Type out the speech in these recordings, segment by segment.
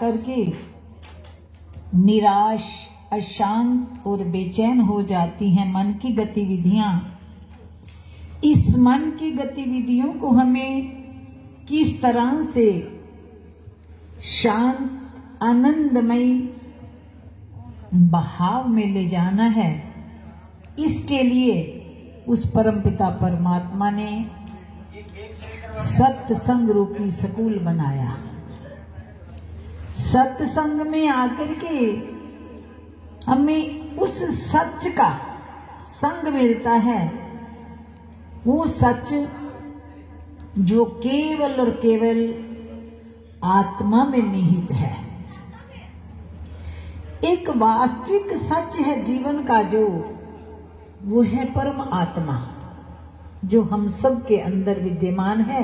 जाकर के निराश, अशांत और बेचैन हो जाती हैं मन की गतिविधियां। इस मन की गतिविधियों को हमें किस तरह से शांत, आनंदमयी बहाव में ले जाना है, इसके लिए उस परमपिता परमात्मा ने सत्संग रूपी स्कूल बनाया। सत्संग में आकर के हमें उस सच का संग मिलता है, वो सच जो केवल और केवल आत्मा में निहित है। एक वास्तविक सच है जीवन का, जो वो है परम आत्मा, जो हम सब के अंदर विद्यमान है।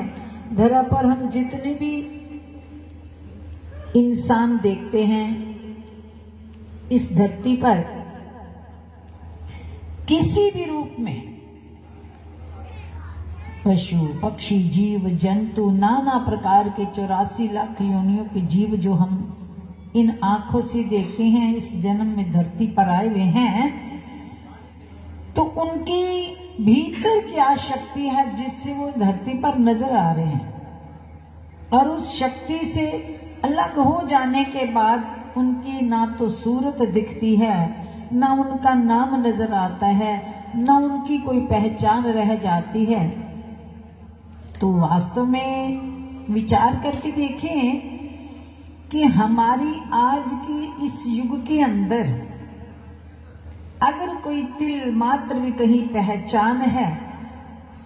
धरा पर हम जितने भी इंसान देखते हैं इस धरती पर, किसी भी रूप में पशु, पक्षी, जीव, जंतु, नाना प्रकार के 84 लाख योनियों के जीव जो हम इन आंखों से देखते हैं, इस जन्म में धरती पर आए हुए हैं, तो उनकी भीतर क्या शक्ति है जिससे वो धरती पर नजर आ रहे हैं, और उस शक्ति से अलग हो जाने के बाद उनकी ना तो सूरत दिखती है, ना उनका नाम नजर आता है, ना उनकी कोई पहचान रह जाती है। तो वास्तव में विचार करके देखें कि हमारी आज की इस युग के अंदर अगर कोई तिल मात्र भी कहीं पहचान है,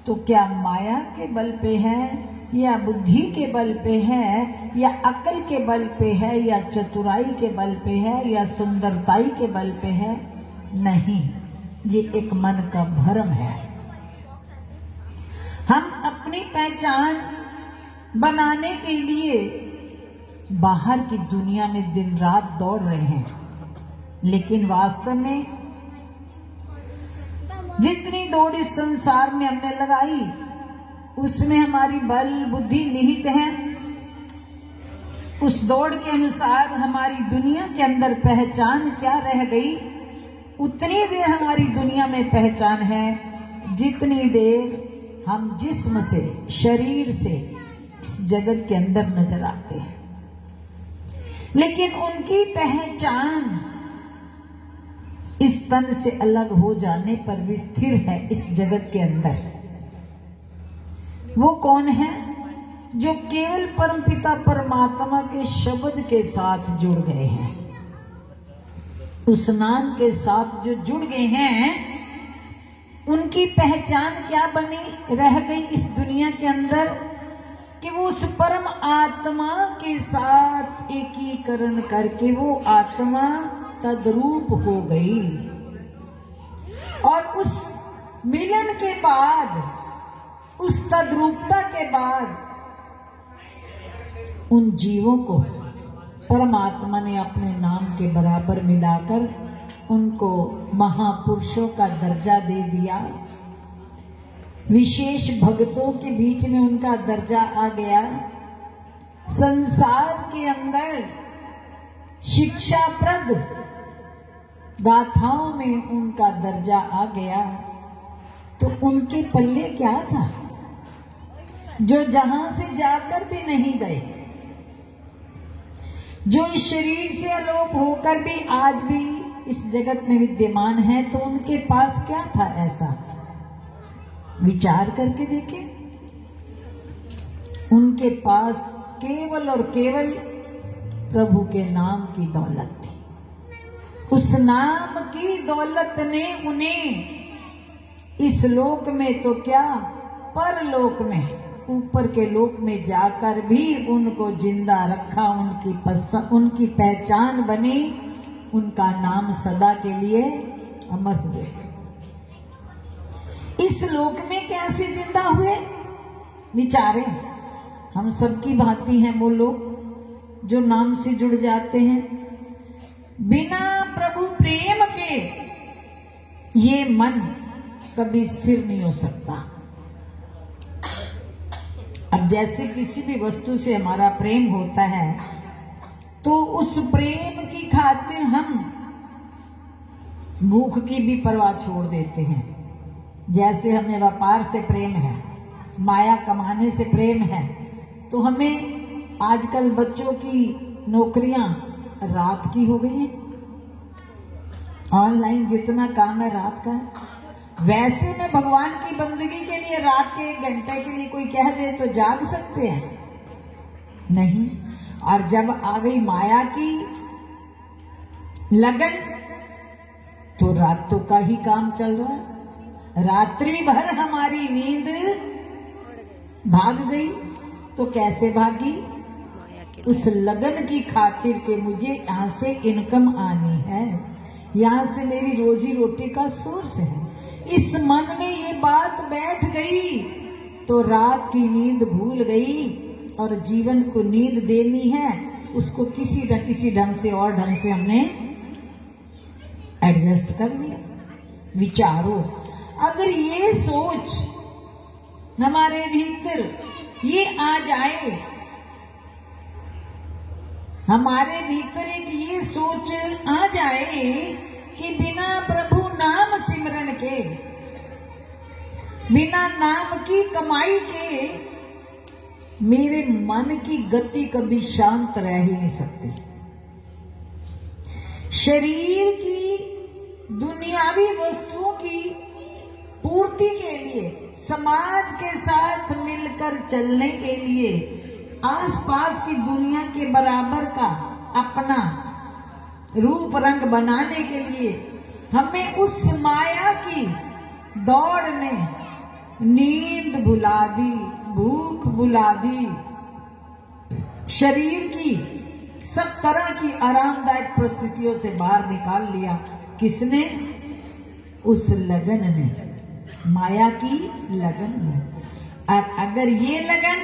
तो क्या माया के बल पे है, या बुद्धि के बल पे है, या अकल के बल पे है, या चतुराई के बल पे है, या सुंदरताई के बल पे है? नहीं, ये एक मन का भ्रम है। हम अपनी पहचान बनाने के लिए बाहर की दुनिया में दिन रात दौड़ रहे हैं, लेकिन वास्तव में जितनी दौड़ इस संसार में हमने लगाई, उसमें हमारी बल बुद्धि निहित है। उस दौड़ के अनुसार हमारी दुनिया के अंदर पहचान क्या रह गई, उतनी देर हमारी दुनिया में पहचान है जितनी देर हम जिस्म से, शरीर से इस जगत के अंदर नजर आते हैं। लेकिन उनकी पहचान इस तन से अलग हो जाने पर भी स्थिर है इस जगत के अंदर। वो कौन है? जो केवल परमपिता परमात्मा के शब्द के साथ जुड़ गए हैं, उस नाम के साथ जो जुड़ गए हैं, उनकी पहचान क्या बनी रह गई इस दुनिया के अंदर, कि वो उस परम आत्मा के साथ एकीकरण करके वो आत्मा तद्रूप हो गई। और उस मिलन के बाद, उस तद्रूपता के बाद, उन जीवों को परमात्मा ने अपने नाम के बराबर मिलाकर उनको महापुरुषों का दर्जा दे दिया। विशेष भक्तों के बीच में उनका दर्जा आ गया। संसार के अंदर शिक्षाप्रद गाथाओं में उनका दर्जा आ गया। तो उनके पल्ले क्या था जो जहां से जाकर भी नहीं गए, जो इस शरीर से अलोप होकर भी आज भी इस जगत में विद्यमान है? तो उनके पास क्या था ऐसा? विचार करके देखें। उनके पास केवल और केवल प्रभु के नाम की दौलत थी। उस नाम की दौलत ने उन्हें इस लोक में तो क्या, परलोक में, ऊपर के लोक में जाकर भी उनको जिंदा रखा। उनकी पहचान बनी, उनका नाम सदा के लिए अमर हुए। इस लोक में कैसे जिंदा हुए? विचारें। हम सबकी भांति हैं वो लोग जो नाम से जुड़ जाते हैं। बिना प्रभु प्रेम के ये मन कभी स्थिर नहीं हो सकता। अब जैसे किसी भी वस्तु से हमारा प्रेम होता है, तो उस प्रेम की खातिर हम भूख की भी परवाह छोड़ देते हैं। जैसे हमें व्यापार से प्रेम है, माया कमाने से प्रेम है, तो हमें आजकल बच्चों की नौकरियां रात की हो गई हैं। ऑनलाइन जितना काम है रात का है। वैसे में भगवान की बंदगी के लिए रात के 1 घंटे के लिए कोई कह दे तो जाग सकते हैं? नहीं। और जब आ गई माया की लगन तो रातों का ही काम चल रहा है। रात्रि भर हमारी नींद भाग गई। तो कैसे भागी? उस लगन की खातिर के मुझे यहां से इनकम आनी है, यहां से मेरी रोजी रोटी का सोर्स है। इस मन में ये बात बैठ गई तो रात की नींद भूल गई और जीवन को नींद देनी है, उसको किसी न किसी ढंग से और ढंग से हमने एडजस्ट कर लिया। विचारो, अगर ये सोच हमारे भीतर ये आ जाए, हमारे भीतर एक ये सोच आ जाए कि बिना प्रभु नाम सिमरन के, बिना नाम की कमाई के मेरे मन की गति कभी शांत रह ही नहीं सकती। शरीर की दुनियावी वस्तुओं की पूर्ति के लिए, समाज के साथ मिलकर चलने के लिए, आसपास की दुनिया के बराबर का अपना रूप रंग बनाने के लिए हमें उस माया की दौड़ ने नींद भुला दी, भूख भुला दी, शरीर की सब तरह की आरामदायक परिस्थितियों से बाहर निकाल लिया। किसने? उस लगन ने, माया की लगन ने। और अगर ये लगन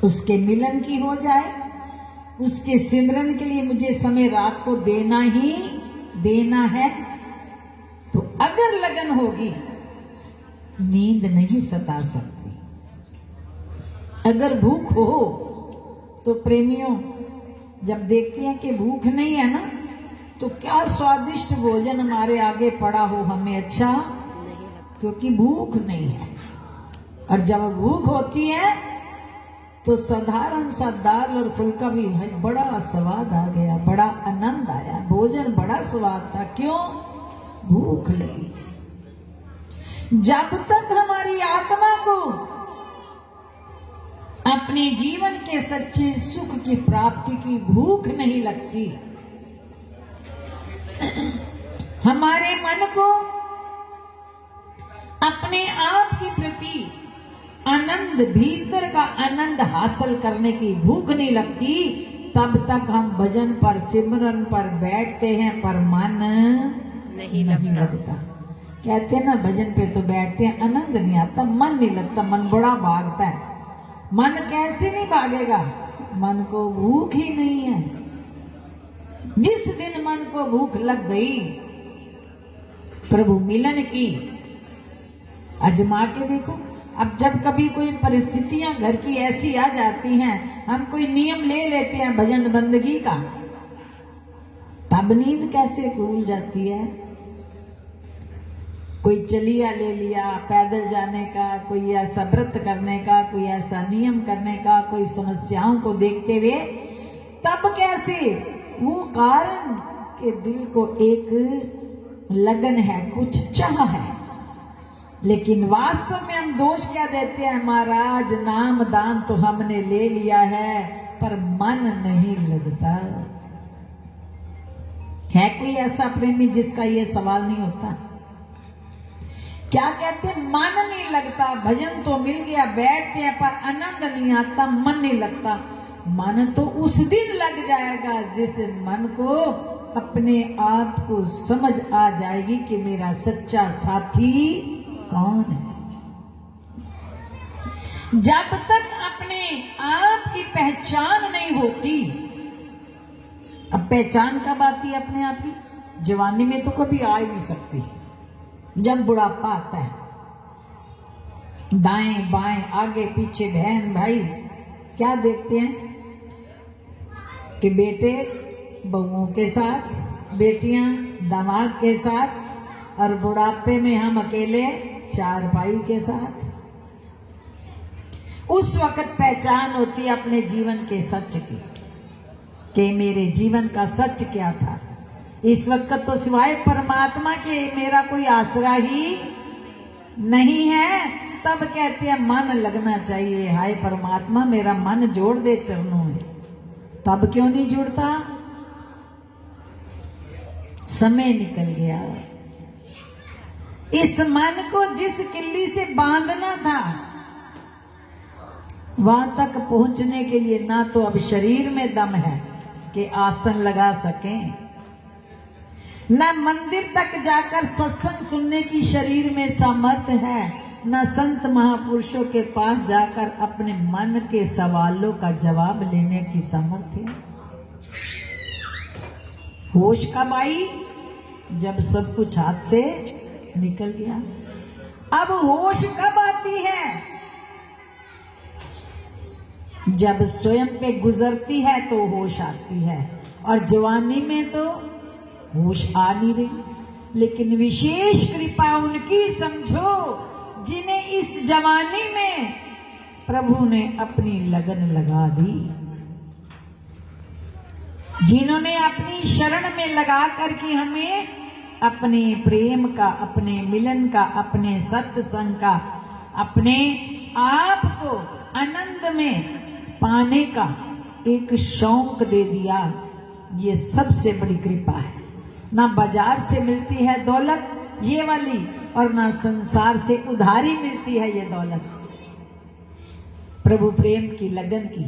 उसके मिलन की हो जाए, उसके सिमरन के लिए मुझे समय रात को देना ही देना है, तो अगर लगन होगी नींद नहीं सता सकती। अगर भूख हो तो प्रेमियों जब देखते हैं कि भूख नहीं है ना, तो क्या स्वादिष्ट भोजन हमारे आगे पड़ा हो हमें अच्छा, क्योंकि भूख नहीं है। और जब भूख होती है तो साधारण सा दाल और फुल्का भी है, बड़ा स्वाद आ गया, बड़ा आनंद आया, भोजन बड़ा स्वाद था। क्यों? भूख लगी थी। जब तक हमारी आत्मा को अपने जीवन के सच्चे सुख की प्राप्ति की भूख नहीं लगती, हमारे मन को अपने आप के प्रति आनंद, भीतर का आनंद हासिल करने की भूख नहीं लगती, तब तक हम भजन पर, सिमरन पर बैठते हैं पर मन नहीं लगता। कहते हैं ना, भजन पे तो बैठते हैं, आनंद नहीं आता, मन नहीं लगता, मन बड़ा भागता है। मन कैसे नहीं भागेगा? मन को भूख ही नहीं है। जिस दिन मन को भूख लग गई प्रभु मिलन की, आजमा के देखो। अब जब कभी कोई परिस्थितियां घर की ऐसी आ जाती हैं, हम कोई नियम ले लेते हैं भजन बंदगी का, तब नींद कैसे भूल जाती है। कोई चलिया ले लिया पैदल जाने का, कोई ऐसा व्रत करने का, कोई ऐसा नियम करने का, कोई समस्याओं को देखते हुए, तब कैसे? वो कारण के दिल को एक लगन है, कुछ चाह है। लेकिन वास्तव में हम दोष क्या देते हैं? महाराज नाम दान तो हमने ले लिया है पर मन नहीं लगता। है कोई ऐसा प्रेमी जिसका ये सवाल नहीं होता? क्या कहते हैं? मन नहीं लगता। भजन तो मिल गया, बैठते हैं पर आनंद नहीं आता, मन नहीं लगता। मन तो उस दिन लग जाएगा जिस मन को अपने आप को समझ आ जाएगी कि मेरा सच्चा साथी कौन है। जब तक अपने आप की पहचान नहीं होती, अब पहचान कब आती है अपने आप की? जवानी में तो कभी आ ही नहीं सकती। जब बुढ़ापा आता है, दाएं बाएं आगे पीछे बहन भाई क्या देखते हैं? कि बेटे बहुओं के साथ, बेटियां दामाद के साथ, और बुढ़ापे में हम अकेले चारपाई के साथ। उस वक्त पहचान होती है अपने जीवन के सच की कि मेरे जीवन का सच क्या था। इस वक्त तो सिवाय परमात्मा के मेरा कोई आसरा ही नहीं है। तब कहते हैं मन लगना चाहिए, हाय परमात्मा मेरा मन जोड़ दे चरणों में। तब क्यों नहीं जुड़ता? समय निकल गया। इस मन को जिस किल्ली से बांधना था वहां तक पहुंचने के लिए ना तो अब शरीर में दम है कि आसन लगा सकें, न मंदिर तक जाकर सत्संग सुनने की शरीर में सामर्थ्य है, न संत महापुरुषों के पास जाकर अपने मन के सवालों का जवाब लेने की सामर्थ्य है। होश कब आई? जब सब कुछ हाथ से निकल गया। अब होश कब आती है? जब स्वयं पे गुजरती है तो होश आती है, और जवानी में तो होश आ नहीं रही। लेकिन विशेष कृपा उनकी समझो जिन्हें इस जवानी में प्रभु ने अपनी लगन लगा दी, जिन्होंने अपनी शरण में लगा करके हमें अपने प्रेम का, अपने मिलन का, अपने सत्संग का, अपने आप को आनंद में पाने का एक शौक दे दिया। ये सबसे बड़ी कृपा है। ना बाजार से मिलती है दौलत ये वाली, और ना संसार से उधारी मिलती है ये दौलत। प्रभु प्रेम की लगन की